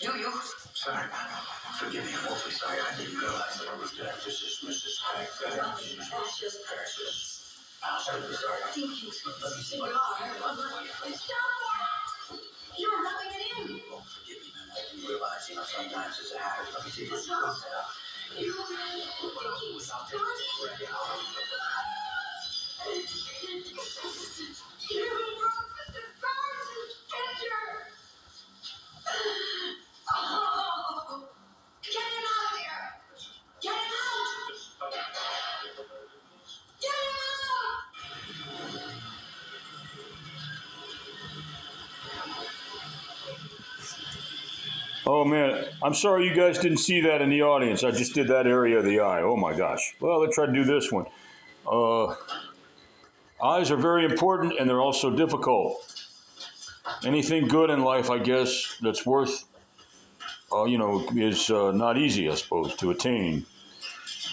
You. Sorry. Forgive me, I'm awfully sorry. I didn't realize that I was dead. This is Mrs. Hyde. That's just precious. I'm so sorry. I think you are. You're rubbing it in. Oh, forgive me, man. I didn't realize, sometimes it's a habit. Let me see this. You Oh man, I'm sorry you guys didn't see that in the audience. I just did that area of the eye. Oh my gosh. Well, let's try to do this one. Eyes are very important and they're also difficult. Anything good in life, I guess, that's worth, is not easy, I suppose, to attain.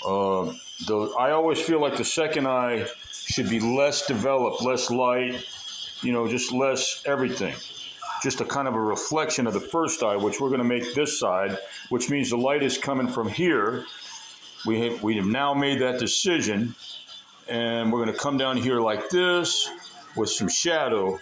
I always feel like the second eye should be less developed, less light, just less everything. Just a kind of a reflection of the first eye, which we're going to make this side, which means the light is coming from here. We have now made that decision, and we're going to come down here like this with some shadow.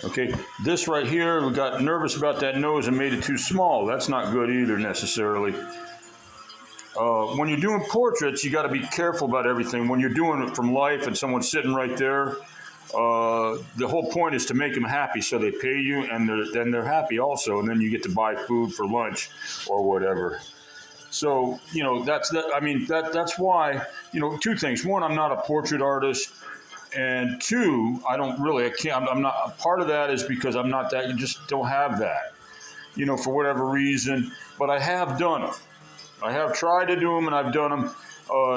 Okay, this right here, we got nervous about that nose and made it too small. That's not good either necessarily. When you're doing portraits, you got to be careful about everything. When you're doing it from life and someone's sitting right there, the whole point is to make them happy, so they pay you and then they're happy also, and then you get to buy food for lunch or whatever. So, that's why, two things. One, I'm not a portrait artist. And two, I'm not, part of that is because I'm not that, you just don't have that, for whatever reason. But I have done them. I have tried to do them, and I've done them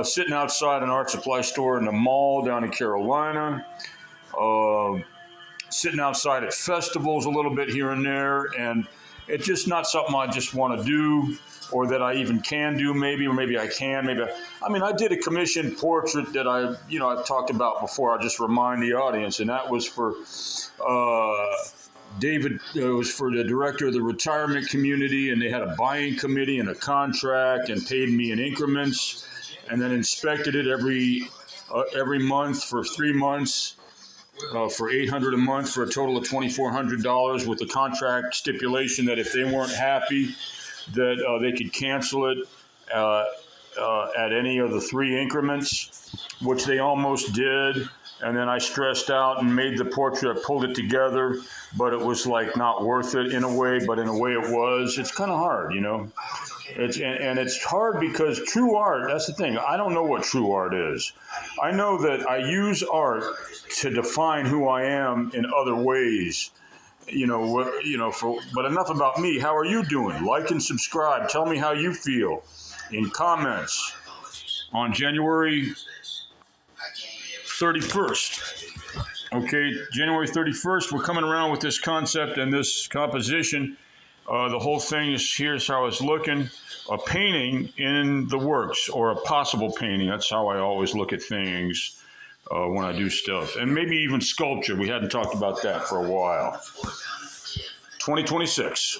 sitting outside an art supply store in the mall down in Carolina, sitting outside at festivals a little bit here and there. And it's just not something I just want to do, or that I even can do, or maybe I can. I did a commissioned portrait that I've talked about before. I'll just remind the audience, and that was for David. It was for the director of the retirement community, and they had a buying committee and a contract, and paid me in increments, and then inspected it every month for 3 months. For $800 a month, for a total of $2,400, with the contract stipulation that if they weren't happy, that they could cancel it at any of the 3 increments, which they almost did. And then I stressed out and made the portrait. I pulled it together, but it was like not worth it in a way, but in a way it was. It's kind of hard, It's hard because true art, that's the thing. I don't know what true art is. I know that I use art to define who I am in other ways. But enough about me. How are you doing? Like and subscribe. Tell me how you feel in comments on January 31st. Okay, January 31st, we're coming around with this concept and this composition. The whole thing is, here's how it's looking. A painting in the works, or a possible painting. That's how I always look at things when I do stuff. And maybe even sculpture. We hadn't talked about that for a while. 2026.